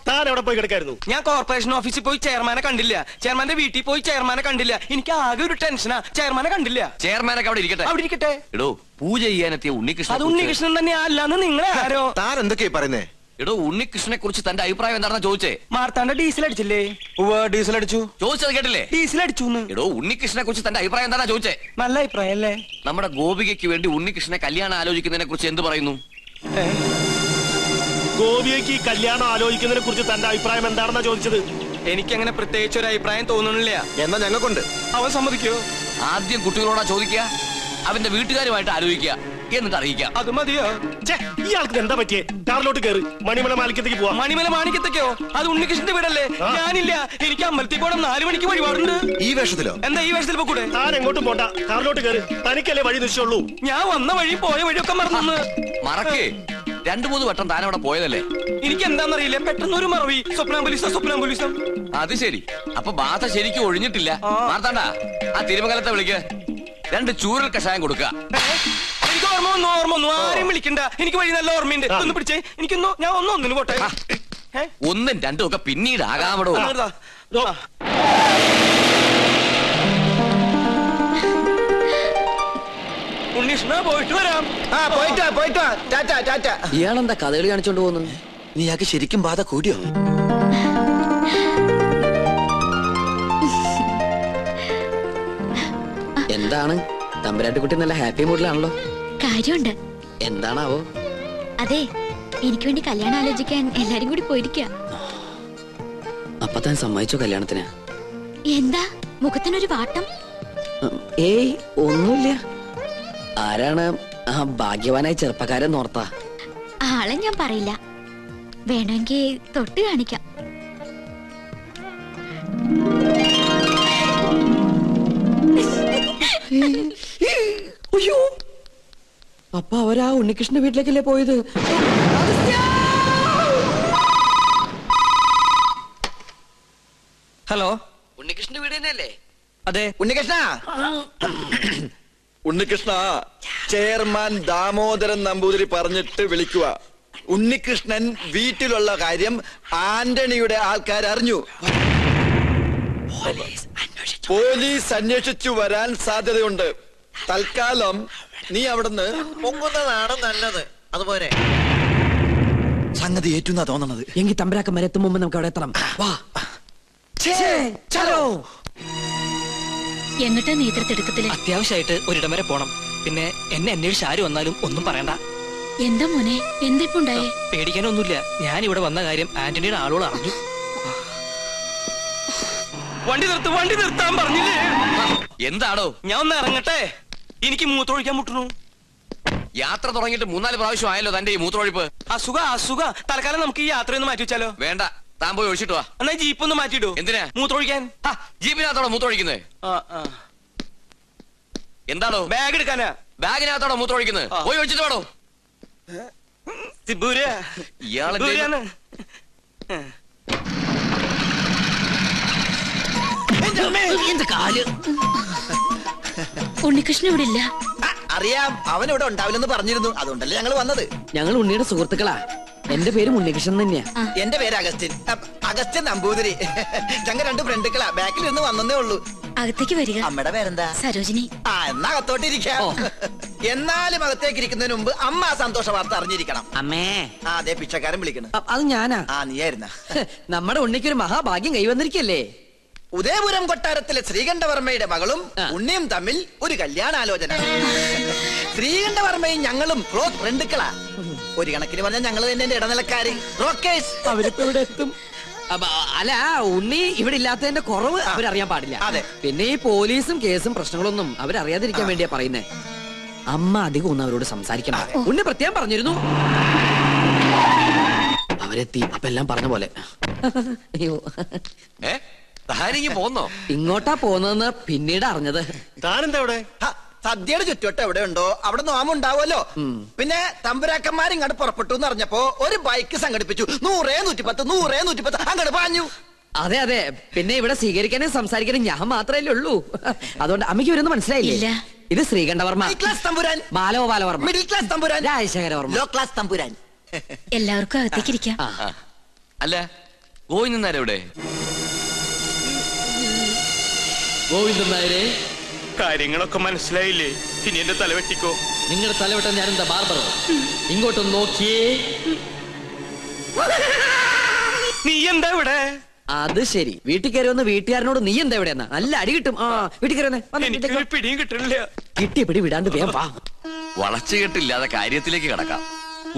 താൻ എവിടെ പോയി കിടക്കായിരുന്നു? ഞാൻ കോർപ്പറേഷൻ ഓഫീസിൽ പോയി ചെയർമാനെ കണ്ടില്ല, ചെയർമാന്റെ വീട്ടിൽ പോയി ചെയർമാനെ കണ്ടില്ല. എനിക്ക് ആകെ ഒരു ടെൻഷനാ, ചെയർമാനെ കണ്ടില്ല. ചെയർമാനൊക്കെ അവിടെ ഇരിക്കട്ടെ, അവിടെ ഇരിക്കട്ടെ. എടോ പൂജ ചെയ്യാനെത്തിയ ഉണ്ണികൃഷ്ണൻ, അത് ഉണ്ണികൃഷ്ണൻ തന്നെ അല്ലാന്ന് നിങ്ങളെ ആരോ? താൻ എന്തൊക്കെയാ പറയുന്നേ? എടോ ഉണ്ണികൃഷ്ണനെ കുറിച്ച് തന്റെ അഭിപ്രായം എന്താണെന്ന് ചോദിച്ചേ. മാർത്താണ്ട ഡീസൽ അടിച്ചില്ലേ? ഡീസൽ അടിച്ചു. ചോദിച്ചത് കേട്ടില്ലേ? ഡീസൽ അടിച്ചു. എടോ ഉണ്ണികൃഷ്ണനെ കുറിച്ച് തന്റെ അഭിപ്രായം എന്താണെന്ന് ചോദിച്ചേ. നല്ല അഭിപ്രായം അല്ലേ? നമ്മുടെ ഗോപികയ്ക്ക് വേണ്ടി ഉണ്ണികൃഷ്ണനെ കല്യാണം ആലോചിക്കുന്നതിനെ കുറിച്ച് എന്ത് പറയുന്നു? ഗോപിയയ്ക്ക് ഈ കല്യാണം ആലോചിക്കുന്നതിനെ കുറിച്ച് തന്റെ അഭിപ്രായം എന്താണെന്നാ ചോദിച്ചത്. എനിക്കങ്ങനെ പ്രത്യേകിച്ച് ഒരു അഭിപ്രായം തോന്നുന്നില്ല. എന്നാ ഞങ്ങൾക്കുണ്ട്. അവൻ സമ്മതിക്കോ? ആദ്യം കുട്ടികളോടാ ചോദിക്കുക, അവന്റെ വീട്ടുകാരുമായിട്ട് ആലോചിക്കുക, എന്നിട്ട് അറിയിക്കാം. അത് മതിയോ? ഇയാൾക്ക് എന്താ പറ്റിയേ? കാറിലോട്ട് കയറി മണിമല മാണിക്കത്തേക്ക് പോവാം. മണിമല മാണിക്കത്തേക്കോ? അത് ഉണ്ണികൃഷ്ണന്റെ വീടല്ലേ? ഞാനില്ല, എനിക്ക് അമ്പലത്തിൽ പോകണം, 4 മണിക്ക് വഴിപാടുണ്ട്. ഈ വേഷത്തിലോ? എന്താ ഈ വേഷത്തിൽ പോകൂടെ? താൻ എങ്ങോട്ടും പോണ്ട, കാറിലോട്ട് കയറി. തനിക്കല്ലേ വഴി നിശ്ചയുള്ളൂ. ഞാൻ വന്ന വഴി പോയ വഴിയൊക്കെ മറന്നു. മറക്കേ, 2-3 വട്ടം താൻ അവിടെ പോയതല്ലേ? എനിക്ക് എന്താണെന്നറിയില്ല, പെട്ടെന്ന് ഒരു മറവി. സ്വപ്നാംബുലിസം. അത് ശരി, അപ്പൊ ബാധ ശരിക്കും ഒഴിഞ്ഞിട്ടില്ല. മാർത്താണ്ട, ആ തിരുമംഗലത്തെ വിളിക്ക്, 2 ചൂരൽ കഷായം കൊടുക്കുക. എനിക്ക് ഓർമ്മ ഒന്നും ആരെയും വിളിക്കണ്ട, എനിക്ക് വഴി നല്ല ഓർമ്മയുണ്ട്. ഒന്ന് പിടിച്ചേ, എനിക്കൊന്നു, ഞാൻ ഒന്നിന് പോട്ടെ. 1ഉം 2ഉം ഒക്കെ പിന്നീട് ആകാമടോ. ഉണ്ണീഷ്ണ, പോയിട്ട് വരാം. ഇയാളെന്താ കഥകളി കാണിച്ചോണ്ട് പോകുന്നു? നീയാൾക്ക് ശരിക്കും ബാധ കൂടിയോ? എന്താണ് തമ്പുരാട്ടിക്കുട്ടി നല്ല ഹാപ്പി മൂഡിലാണല്ലോ? കാര്യമുണ്ട്. എന്താണാവോ? അതെ, എനിക്ക് വേണ്ടി കല്യാണം ആലോചിക്കാൻ എല്ലാരും കൂടി പോയിരിക്ക. അപ്പൊ താൻ സമ്മതിച്ചോ കല്യാണത്തിന്? എന്താ മുഖത്തിനൊരു വാട്ടം? ഏയ് ഒന്നുമില്ല. ആരാണ് ആ ഭാഗ്യവാനായ ചെറുപ്പക്കാരൻ നോർത്താ? ആളെ ഞാൻ പറയില്ല, വേണമെങ്കിൽ തൊട്ട് കാണിക്കാം. അയ്യോ, അപ്പൊ അവരാ ഉണ്ണികൃഷ്ണന്റെ വീട്ടിലേക്കല്ലേ പോയത്? ഹലോ, ഉണ്ണികൃഷ്ണന്റെ വീട് തന്നെയല്ലേ? അതെ. ഉണ്ണികൃഷ്ണ, ചെയർമാൻ ദാമോദരൻ നമ്പൂതിരി പറഞ്ഞിട്ട് വിളിക്കുക. ഉണ്ണികൃഷ്ണൻ വീട്ടിലുള്ള കാര്യം ആന്റണിയുടെ ആൾക്കാർ അറിഞ്ഞു. പോലീസ് അന്വേഷിച്ചു വരാൻ സാധ്യതയുണ്ട്. തൽക്കാലം നീ അവിടുന്ന് പൊങ്ങുന്നതാണ് നല്ലത്. അതുപോലെ സംഗതി ഏറ്റുന്നാ തോന്നണത്. എങ്കിൽ തമ്പരാക്കന്മാരെ എത്തും മുമ്പ് നമുക്ക് അവിടെ എത്തണം. വാ. എന്നിട്ടാ നേതൃത്വത്തില് അത്യാവശ്യമായിട്ട് ഒരിടം വരെ പോണം. പിന്നെ എന്നെ അന്വേഷിച്ച് ആര് വന്നാലും ഒന്നും പറയണ്ട. എന്താ മോനെ, എന്തിപ്പുണ്ടായേ? പേടിക്കാനൊന്നുമില്ല, ഞാൻ ഇവിടെ വന്ന കാര്യം ആന്റണിയുടെ ആളുകൾ അറിഞ്ഞു. വണ്ടി നിർത്താൻ പറഞ്ഞില്ലേ? എന്താണോ? ഞാൻ ഒന്ന് ഇറങ്ങട്ടെ, എനിക്ക് മൂത്രമൊഴിക്കാൻ മുട്ടുന്നു. യാത്ര തുടങ്ങിയിട്ട് 3-4 പ്രാവശ്യം ആയല്ലോ തന്റെ ഈ മൂത്രമൊഴിപ്പ്. അസുഖ. തൽക്കാലം നമുക്ക് ഈ യാത്രയൊന്ന് മാറ്റി വെച്ചാലോ? വേണ്ട, താൻ പോയി ഒഴിച്ചിട്ട് വാ. എന്നാ ജീപ്പ് ഒന്ന് മാറ്റിയിടൂ. എന്തിനാ? മൂത്രമൊഴിക്കാൻ. ജീപ്പിനകത്തോടെ മൂത്രമൊഴിക്കുന്നത്? എന്താണോ? ബാഗ് എടുക്കാനാ. ബാഗിനകത്തോടെ മൂത്രമൊഴിക്കുന്നത്? പോയി ഒഴിച്ചിട്ട് വേണോ? ഇയാളെ ഉണ്ണികൃഷ്ണൻ ഇവിടെ ഇല്ല. അറിയാം, അവൻ ഇവിടെ ഉണ്ടാവില്ലെന്ന് പറഞ്ഞിരുന്നു. അതുകൊണ്ടല്ലേ ഞങ്ങൾ വന്നത്. ഞങ്ങൾ ഉണ്ണിയുടെ സുഹൃത്തുക്കളാ. എന്റെ പേര് ഉണ്ണികൃഷ്ണൻ തന്നെയാ. എന്റെ പേര് അഗസ്റ്റിൻ നമ്പൂതിരി. ഞങ്ങൾ 2 ഫ്രണ്ടുക്കളാ. ബാക്കിൽ നിന്ന് വന്നേ ഉള്ളൂ. അകത്തേക്ക് വരിക. അമ്മയുടെ പേരെന്താ? സരോജിനി. എന്നാ അകത്തോട്ടിരിക്കാം. എന്നാലും അകത്തേക്ക് ഇരിക്കുന്നതിന് മുമ്പ് അമ്മ ആ സന്തോഷ വാർത്ത അറിഞ്ഞിരിക്കണം. അമ്മേ. അതെ, പിച്ചക്കാരൻ വിളിക്കണം. അത് ഞാനാ. നീയായിരുന്ന. നമ്മുടെ ഉണ്ണിക്കൊരു മഹാഭാഗ്യം കൈവന്നിരിക്കല്ലേ? ഉദയപുരം കൊട്ടാരത്തിലെ ശ്രീകണ്ഠവർമ്മയുടെ മകളും ഉണ്ണിയും തമ്മിൽ ഒരു കല്യാണാലോചന. ശ്രീകണ്ഠവർമ്മയും ഞങ്ങളും ക്ലോസ് ഫ്രണ്ടുക്കളാ. ഒരു കണക്കിന് പറഞ്ഞാൽ ഞങ്ങൾ തന്നെ ഇടനിലക്കാര്, റോക്കേഴ്സ്. അവരിപ്പോ ഇവിടെ എത്തും. അല്ല, ഉണ്ണി ഇവിടെ ഇല്ലാത്തതിന്റെ കുറവ് അവരറിയാൻ പാടില്ല. അതെ. പിന്നെ ഈ പോലീസും കേസും പ്രശ്നങ്ങളൊന്നും അവരറിയാതിരിക്കാൻ വേണ്ടിയാ പറയുന്നേ. അമ്മ അധികം ഒന്നും അവരോട് സംസാരിക്കണം. ഉണ്ണി പ്രത്യേകം പറഞ്ഞിരുന്നു. അവരെത്തി. അപ്പൊ എല്ലാം പറഞ്ഞ പോലെ. അയ്യോ, പോന്നോ? ഇങ്ങോട്ടാ പോന്നെന്ന് പിന്നീട് അറിഞ്ഞത്. താനെന്താ ഇവിടെ? സദ്യയുടെ ചുറ്റുവട്ടം എവിടെ ഉണ്ടോ അവിടെ നോമുണ്ടാവുമല്ലോ. പിന്നെ തമ്പുരാക്കന്മാർ ഇങ്ങോട്ട് പുറപ്പെട്ടു എന്ന് അറിഞ്ഞപ്പോ ഒരു ബൈക്ക് സംഘടിപ്പിച്ചു. 100-110 അങ്ങോട്ട് പാഞ്ഞു. അതെ അതെ. പിന്നെ ഇവിടെ സ്വീകരിക്കാനും സംസാരിക്കാനും ഞാൻ മാത്രമല്ലേ ഉള്ളൂ. അതുകൊണ്ട് അമ്മയ്ക്ക് ഇവരൊന്നും മനസ്സിലായില്ലേ? ഇത് ശ്രീകണ്ഠവർമ്മ, ക്ലാസ് തമ്പുരാൻ. ബാലഗോപാലവർമ്മ, മിഡിൽ ക്ലാസ് തമ്പുരാൻ. രാജശേഖരവർമ്മ, ലോ ക്ലാസ് തമ്പുരാൻ. എല്ലാവർക്കും അകത്തേക്ക് ഇരിക്കാം. അല്ല ഗോവിന്ദൻ നായർ എവിടെ? ഗോവിന്ദൻ നായരെ, കാര്യങ്ങളൊക്കെ മനസ്സിലായില്ലേ? ഇനി എന്റെ തല വെട്ടിക്കോ. നിങ്ങളുടെ തലവട്ടം ഞാനെന്താ ബാർബറോ? ഇങ്ങോട്ടൊന്ന് നോക്കിയേ. നീ എന്താ ഇവിടെ? അത് ശരി, വീട്ടിൽ കയറി വന്ന് വീട്ടുകാരനോട് നീ എന്താ ഇവിടെ എന്നാ? നല്ല അടി കിട്ടും. ആ വീട്ടിൽ കയറി വന്നേ. എനിക്ക് ഒരു പിടിയും കിട്ടണില്ല. കിട്ടിയ പിടി വിടാണ്ട് വേഗം വാ. വളച്ചുകെട്ടില്ലാതെ കാര്യത്തിലേക്ക് കടക്കാം.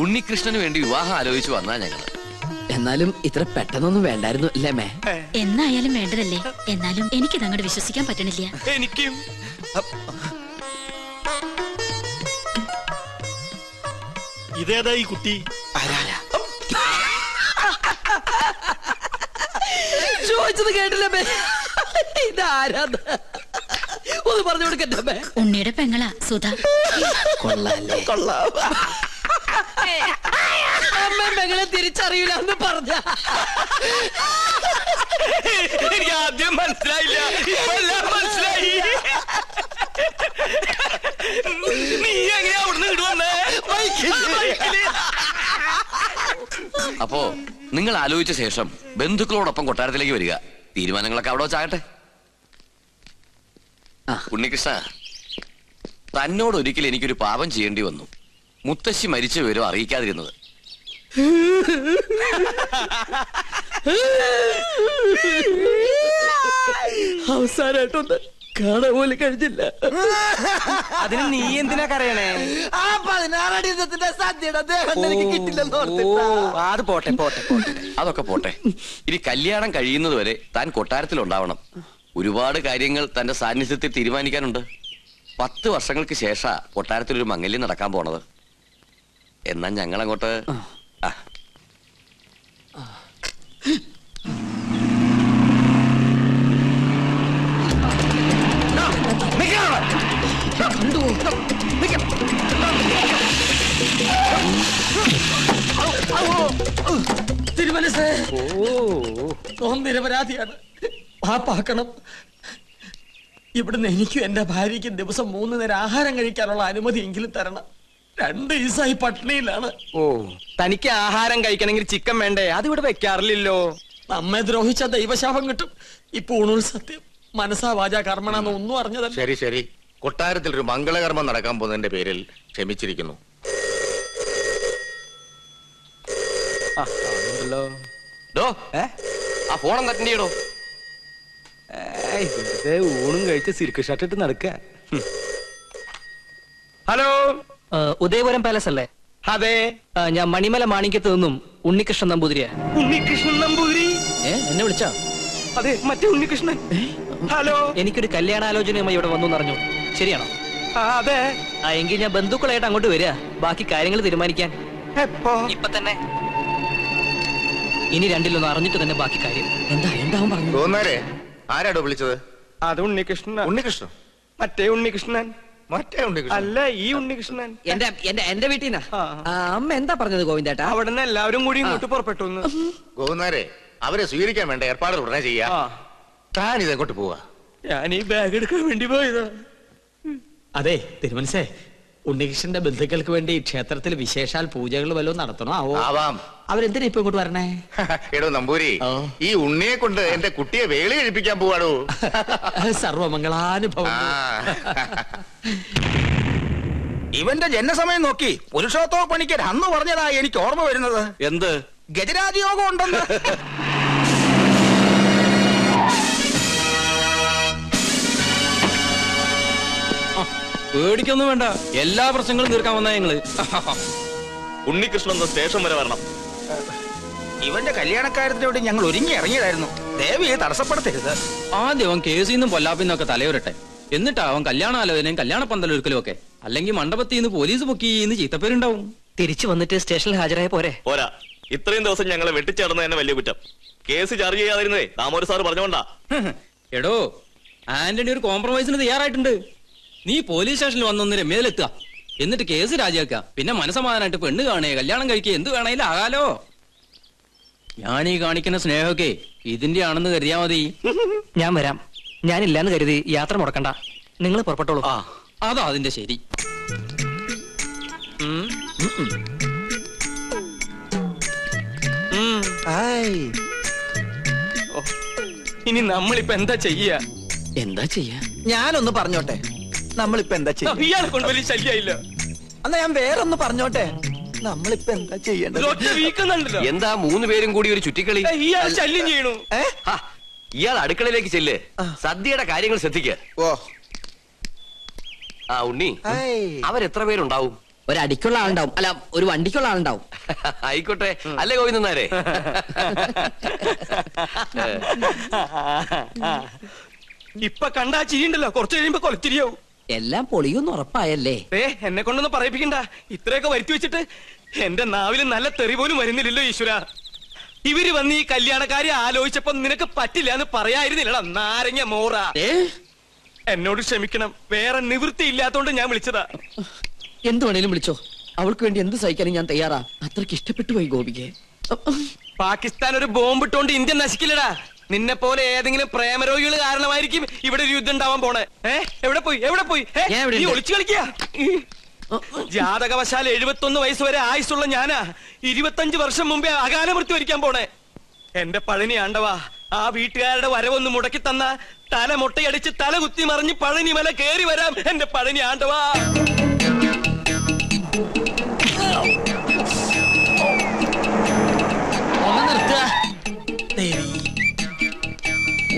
ഉണ്ണികൃഷ്ണന് വേണ്ടി വിവാഹം ആലോചിച്ചു വന്നാ ഞങ്ങള്. എന്നാലും ഇത്ര പെട്ടെന്നൊന്നും വേണ്ടായിരുന്നു അല്ലേ മേ? എന്നായാലും വേണ്ടതല്ലേ. എന്നാലും എനിക്കിത് അങ്ങോട്ട് വിശ്വസിക്കാൻ പറ്റണില്ല. എനിക്കും. ഇതേതാ ഈ കുട്ടി? ചോദിച്ചത് കേട്ടില്ല മേ. ഇതാരാന്ന് ഒന്ന് പറഞ്ഞു കൊടുക്കട്ടെ മേ. ഉണ്ണിയുടെ പെങ്ങളാ സുധ. കൊള്ളാല്ലേ? കൊള്ളാം. അമ്മ പെങ്ങളെ തിരിച്ചറിയില്ല എന്ന് പറഞ്ഞ എനിക്ക് ആദ്യം മനസ്സിലായില്ല, ഇപ്പൊ എല്ലാം മനസ്സിലായി. നീ എങ്ങനെയാ അവിടുന്ന് ഇടുവന്നേ? അപ്പോ നിങ്ങൾ ആലോചിച്ച ശേഷം ബന്ധുക്കളോടൊപ്പം കൊട്ടാരത്തിലേക്ക് വരിക. തീരുമാനങ്ങളൊക്കെ അവിടെ വെച്ചാകട്ടെ. ഉണ്ണികൃഷ്ണ, തന്നോട് ഒരിക്കൽ എനിക്കൊരു പാപം ചെയ്യേണ്ടി വന്നു. മുത്തശ്ശി മരിച്ച വിവരം അറിയിക്കാതിരുന്നത്. അവസാനായിട്ടൊന്ന് കാണാൻ പോലും കഴിഞ്ഞില്ല. അതിന് നീ എന്തിനാ കരയണേ? ആ 16 അടി സദ്യയുടെ ദേഹം എനിക്ക് കിട്ടില്ലെന്ന് ഓർത്തിട്ടാ. അത് പോട്ടെ പോട്ടെ പോട്ടെ. അതൊക്കെ പോട്ടെ. ഇനി കല്യാണം കഴിയുന്നത് വരെ താൻ കൊട്ടാരത്തിലുണ്ടാവണം. ഒരുപാട് കാര്യങ്ങൾ തന്റെ സാന്നിധ്യത്തിൽ തീരുമാനിക്കാനുണ്ട്. 10 വർഷങ്ങൾക്ക് ശേഷാ കൊട്ടാരത്തിലൊരു മംഗല്യം നടക്കാൻ പോണത്. എന്നാ ഞങ്ങളങ്ങോട്ട് തിരുമനസ് നിരപരാധിയാണ്. പാപ്പാക്കണം. ഇവിടുന്ന് എനിക്കും എന്റെ ഭാര്യയ്ക്കും ദിവസം 3 നേരം ആഹാരം കഴിക്കാനുള്ള അനുമതിയെങ്കിലും തരണം. 2 ദിവസമായി പട്ടിണിയിലാണ്. ഓ, തനിക്ക് ആഹാരം കഴിക്കണമെങ്കിൽ ചിക്കൻ വേണ്ടേ? അതിവിടെ വെക്കാറില്ലല്ലോ. നമ്മെ ദ്രോഹിച്ച ദൈവശാപം കിട്ടും. ഇപ്പൊ ഊണുൽ സത്യം മനസ്സാ വാച കർമ്മണെന്ന് ഒന്നും അറിഞ്ഞതല്ല. ശരി ശരി, കൊട്ടാരത്തിൽ ഒരു മംഗളകർമ്മം നടക്കാൻ പോകുന്നതിന്റെ പേരിൽ ക്ഷമിച്ചിരിക്കുന്നു. ആ ഫോണം അറ്റൻഡ് ചെയ്യടോ. ഊണും കഴിച്ച് സിൽക്ക് ഷർട്ട് ഇട്ട് നടക്ക. ഹലോ, ഉദയപുരം പാലസ് അല്ലേ? അതെ. ഞാൻ മണിമല മാണിക്യത്ത് നിന്നും ഉണ്ണികൃഷ്ണൻ നമ്പൂതിരിയാ. ഉണ്ണികൃഷ്ണൻ നമ്പൂതിരി? എന്നെ വിളിച്ചാ? അതെ, മറ്റേ ഉണ്ണികൃഷ്ണൻ. ഹലോ, എനിക്കൊരു കല്യാണാലോചനയുമായി ഇവിടെ വന്നു അറിഞ്ഞു. ശരിയാണോ? അതെ. എങ്കിൽ ഞാൻ ബന്ധുക്കളായിട്ട് അങ്ങോട്ട് വരിക, ബാക്കി കാര്യങ്ങൾ തീരുമാനിക്കാൻ. എപ്പോ? ഇപ്പൊ തന്നെ. ഇനി രണ്ടിലൊന്ന് അറിഞ്ഞിട്ട് തന്നെ ബാക്കി കാര്യം. എന്താ പറഞ്ഞു? തോന്നാരെ ആരാടോ വിളിച്ചത്? അത് ഉണ്ണികൃഷ്ണൻ. ഉണ്ണികൃഷ്ണൻ? മറ്റേ ഉണ്ണികൃഷ്ണൻ. മറ്റേ ഉണ്ണികൃഷ്ണൻ അല്ല, ഈ ഉണ്ണികൃഷ്ണൻ. എന്റെ വീട്ടിനാ. അമ്മ എന്താ പറഞ്ഞത് ഗോവിന്ദേട്ടാ? അവിടെ നിന്ന് എല്ലാവരും കൂടി ഇങ്ങോട്ട് പുറപ്പെട്ടു. ഗോവുന്നാരെ, അവരെ സ്വീകരിക്കാൻ വേണ്ട ഏർപ്പാടുകൾ ഉടനെ ചെയ്യാ. താൻ ഇതെങ്ങോട്ട് പോവാ? ഞാൻ ഈ ബാഗ് എടുക്കാൻ വേണ്ടി പോയതാ. അതെ തിരുമനസേ, ഉണ്ണികൃഷ്ണന്റെ ബന്ധുക്കൾക്ക് വേണ്ടി ക്ഷേത്രത്തിൽ വിശേഷാൽ പൂജകൾ വല്ലതും നടത്തണോ ആവോ? ആവാം. അവരെന്തിനാ ഇപ്പൊ ഇങ്ങോട്ട് വരണേ? എടോ നമ്പൂരി, ഈ ഉണ്ണിയെ കൊണ്ട് എന്റെ കുട്ടിയെ വേളി കഴിപ്പിക്കാൻ പോവാടോ. സർവമംഗളാനുഭവം. ഇവന്റെ ജനസമയം നോക്കി പുരുഷോത്തമ പണിക്കർ അന്ന് പറഞ്ഞതാ എനിക്ക് ഓർമ്മ വരുന്നത്. എന്ത്? ഗജരാജയോഗം ഉണ്ടെന്ന്. പേടിക്കൊന്നും വേണ്ട, എല്ലാ പ്രശ്നങ്ങളും തീർക്കാൻ വന്നാ ഞങ്ങള്. ഉണ്ണികൃഷ്ണൻ സ്റ്റേഷൻ വരെ വരണം. ഇവന്റെ കല്യാണക്കാര്യത്തിനോട് ഞങ്ങൾ ഒരുങ്ങി ഇറങ്ങിയതായിരുന്നു. ദേവിയെ തടസ്സപ്പെടുത്തരുത്. ആദ്യം അവൻ കേസിൽ നിന്നും പൊല്ലാപ്പിന്നൊക്കെ തലയുരട്ടെ, എന്നിട്ടാ അവൻ കല്യാണാലോചനയും കല്യാണ പന്തലൊരുക്കലും ഒക്കെ. അല്ലെങ്കിൽ മണ്ഡപത്തിൽ നിന്ന് പോലീസ് പൊക്കിന്ന് ചീത്തപ്പേരുണ്ടാവും. തിരിച്ചു വന്നിട്ട് സ്റ്റേഷനിൽ ഹാജരായ പോരെ? പോരാ, ഇത്രയും ദിവസം ഞങ്ങളെ വെട്ടിച്ചേർന്ന് തന്നെ വലിയ കുറ്റം. കേസ് ചാർജ് ചെയ്യാതിരുന്നേ ദാമോദര സാറ് പറഞ്ഞോണ്ടാ. എടോ, ആന്റണി ഒരു കോംപ്രമൈസിന് തയ്യാറായിട്ടുണ്ട്. നീ പോലീസ് സ്റ്റേഷനിൽ വന്നൊന്ന് രമ്യയിലെത്തുക, എന്നിട്ട് കേസ് രാജിവെക്കുക. പിന്നെ മനസമാധാനായിട്ട് പെണ്ണ് കാണേ, കല്യാണം കഴിക്കുക, എന്ത് വേണേലും ആകാലോ. ഞാൻ ഈ കാണിക്കുന്ന സ്നേഹമൊക്കെ ഇതിന്റെ ആണെന്ന് കരുതിയാ മതി. ഞാൻ വരാം. ഞാനില്ലാന്ന് കരുതി യാത്ര മുടക്കണ്ട. നിങ്ങൾ പുറപ്പെട്ടോളൂ. അതാ അതിന്റെ ശരി. ഹായ് ഇനി നമ്മളിപ്പോ എന്താ ചെയ്യാ? എന്താ ചെയ്യാ? ഞാനൊന്ന് പറഞ്ഞോട്ടെ, നമ്മളിപ്പോ എന്താ ചെയ്യുക? ഇയാളെ കൊണ്ട് വലിയ ശല്യമായില്ല. എന്നാ ഞാൻ വേറൊന്ന് പറഞ്ഞോട്ടെ, നമ്മളിപ്പോ എന്താ ചെയ്യേണ്ടത്? വീക്കുന്നുണ്ടല്ലോ. എന്താ 3 പേരും കൂടി ഒരു ചുറ്റിക്കളി? ഇയാൾ ശല്യം ചെയ്യണു. ഹാ, ഇയാൾ അടുക്കളയിലേക്ക് ചെല്ല്, സദ്യയുടെ കാര്യങ്ങൾ ശ്രദ്ധിക്ക. ഓ ആ ഉണ്ണി, ഹായ്. അവരെത്ര പേരുണ്ടാവും? ഒരടിക്കുള്ള ആളുണ്ടാവും, അല്ല ഒരു വണ്ടിക്കുള്ള ആളുണ്ടാവും. ആയിക്കോട്ടെ, അല്ലേ ഗോവിന്ദനാരെ? ഇപ്പൊ കണ്ടാ ചിരിയുണ്ടല്ലോ, കുറച്ച് കഴിയുമ്പോ കൊലച്ചിരിയാവും. എല്ലാം പൊളിയൊന്നും ഉറപ്പായല്ലേ? എന്നെ കൊണ്ടൊന്നും പറയിപ്പിക്കണ്ട. ഇത്രയൊക്കെ വരുത്തി വെച്ചിട്ട് എന്റെ നാവില് നല്ല തെറി പോലും വരുന്നില്ലല്ലോ ഈശ്വര. ഇവര് വന്ന് ഈ കല്യാണക്കാരി ആലോചിച്ചപ്പോ നിനക്ക് പറ്റില്ല എന്ന് പറയായിരുന്നില്ലടാ നാരങ്ങ മോറ. എന്നോട് ക്ഷമിക്കണം, വേറെ നിവൃത്തി ഇല്ലാത്തോണ്ട് ഞാൻ വിളിച്ചതാ. എന്ത് വേണേലും വിളിച്ചോ, അവൾക്ക് വേണ്ടി എന്ത് സഹിക്കാനും ഞാൻ തയ്യാറാ. അത്രയ്ക്ക് ഇഷ്ടപ്പെട്ടു പോയി ഗോപികെ. പാകിസ്ഥാൻ ഒരു ബോംബിട്ടോണ്ട് ഇന്ത്യ നശിക്കില്ലടാ. നിന്നെ പോലെ ഏതെങ്കിലും പ്രേമരോഗികൾ കാരണമായിരിക്കും ഇവിടെ ഒരു യുദ്ധം ഉണ്ടാവാൻ പോണേ. എവിടെ പോയി ഞാൻ ഇവിടെ നീ ഉണ്ട്. ഒളിച്ചു കളിക്കാ. ജാതകവശാൽ 71 വയസ്സ് വരെ ആയുസുള്ള ഞാനാ 25 വർഷം മുമ്പേ അകാല മൃത്യു വരിക്കാൻ പോണേ. എന്റെ പഴനി ആണ്ടവാ, ആ വീട്ടുകാരുടെ വരവൊന്ന് മുടക്കി തന്ന തല മുട്ടയടിച്ച് തല കുത്തി മറിഞ്ഞ് പഴനി മല കേറി വരാം. എന്റെ പഴനി ആണ്ടവാ.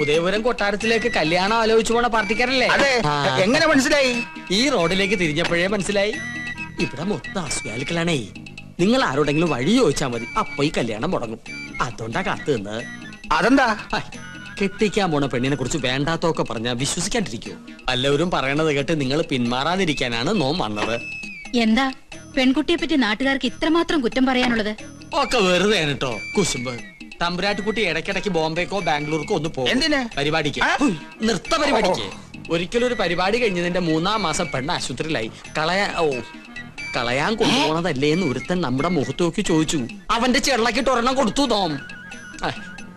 ഉദയപുരം കൊട്ടാരത്തിലേക്ക് കല്യാണം ആലോചിച്ചു പോണ പാർട്ടിക്കാരല്ലേ? അതെ, എങ്ങനെ മനസ്സിലായി? ഈ റോഡിലേക്ക് തിരിഞ്ഞപ്പോഴേ മനസ്സിലായി. ഇവിടെ മൊത്തം അസുഖാലുക്കളാണേ. നിങ്ങൾ ആരോടെങ്കിലും വഴി ചോദിച്ചാൽ മതി, അപ്പൊ ഈ കല്യാണം മുടങ്ങും. അതുകൊണ്ടാ കാത്തു നിന്നത്. അതെന്താ? കെട്ടിക്കാൻ പോണ പെണ്ണിനെ കുറിച്ച് വേണ്ടാത്തൊക്കെ പറഞ്ഞാൽ വിശ്വസിക്കാണ്ടിരിക്കോ? എല്ലാവരും പറയണത് കേട്ട് നിങ്ങൾ പിന്മാറാതിരിക്കാനാണ് നോം വന്നത്. എന്താ പെൺകുട്ടിയെ പറ്റി നാട്ടുകാർക്ക് ഇത്രമാത്രം കുറ്റം പറയാനുള്ളത്? ഒക്കെ വെറുതെ കേട്ടോ കുശുമ്പ്. തമ്പുരാട്ടിക്കുട്ടി ഇടയ്ക്കിടയ്ക്ക് ബോംബെക്കോ ബാംഗ്ലൂർക്കോ ഒന്ന് പോകും. എന്തിന്? പരിപാടിക്ക്, നൃത്ത പരിപാടിക്ക്. ഒരിക്കലും ഒരു പരിപാടി കഴിഞ്ഞതിന്റെ 3-ാം മാസം പെണ്ണ് ആശുപത്രിയിലായി. കളയാൻ കൊണ്ടുപോണതല്ലേ എന്ന് ഒരുത്തൻ നമ്മുടെ മുഖത്ത് നോക്കി ചോദിച്ചു. അവന്റെ ചെള്ളക്കിട്ട് ഒരെണ്ണം കൊടുത്തു തോം.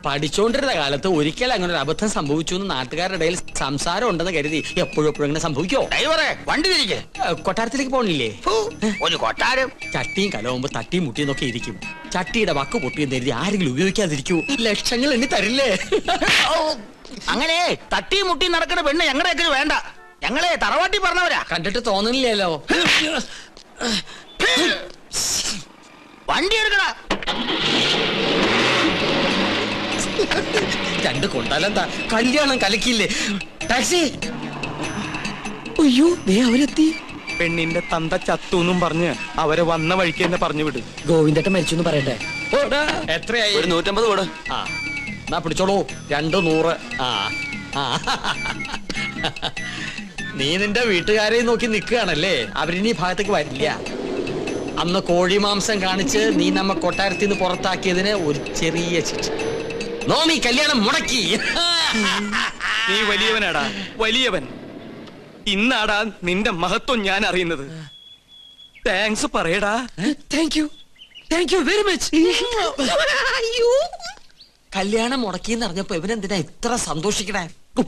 പഠിച്ചോണ്ടിരുന്ന കാലത്ത് ഒരിക്കൽ അങ്ങനെ ഒരു അബദ്ധം സംഭവിച്ചു എന്ന് നാട്ടുകാരുടെ ഇടയിൽ സംസാരം ഉണ്ടെന്ന് കരുതി എപ്പോഴും അങ്ങനെ സംഭവിക്കോ? വണ്ടി തിരികെ കൊട്ടാരത്തിലേക്ക് പോണില്ലേ? ഒരു കൊട്ടാരം ചട്ടിയും കലവുമ്പോ തട്ടിയും മുട്ടിയും നോക്കി ഇരിക്കും. ചട്ടിയുടെ വക്ക് പൊട്ടിയെന്ന് കരുതി ആരെങ്കിലും ഉപയോഗിക്കാതിരിക്കൂ. ലക്ഷങ്ങൾ എണ്ണി തരില്ലേ? അങ്ങനെ തട്ടിയും മുട്ടിയും നടക്കുന്ന പെണ്ണ് ഞങ്ങളുടെയൊക്കെ വേണ്ട. ഞങ്ങളെ തറവാട്ടി പറഞ്ഞവരാ. കണ്ടിട്ട് തോന്നുന്നില്ലല്ലോ. വണ്ടി എടുക്കടാ. രണ്ട് കൊണ്ടാലെന്താ, കല്യാണം കലക്കില്ലേ? ടാക്സി. അയ്യോ, ദേ അവരെത്തി. പെണ്ണിന്റെ തന്ത ചത്തൂന്നും പറഞ്ഞ് അവരെ വന്ന വഴിക്ക് തന്നെ പറഞ്ഞു വിട്. ഗോവിന്ദട്ട മരിച്ചു പറയട്ടെ. എത്രയായി? ഒരു 150 കൂടെ. ആ എന്നാ പിടിച്ചോളൂ, 200. നീ നിന്റെ വീട്ടുകാരെ നോക്കി നിൽക്കുകയാണല്ലേ? അവരിനി ഭാഗത്തേക്ക് വരില്ല. അന്ന് കോഴി മാംസം കാണിച്ച് നീ നമ്മ കൊട്ടാരത്തിൽ നിന്ന് പുറത്താക്കിയതിന് ഒരു ചെറിയ ശിക്ഷ. നോമി കല്യാണം മുടക്കി. നീ വലിയവനാടാ, വലിയവൻ. ഇന്നാടാ നിന്റെ മഹത്വം ഞാൻ അറിയുന്നത്. താങ്ക്സ് പറയടാ. Thank you very much. കല്യാണം മുടക്കിയെന്ന് അറിഞ്ഞപ്പോ ഇവനെന്തിനാ ഇത്ര സന്തോഷിക്കണേ?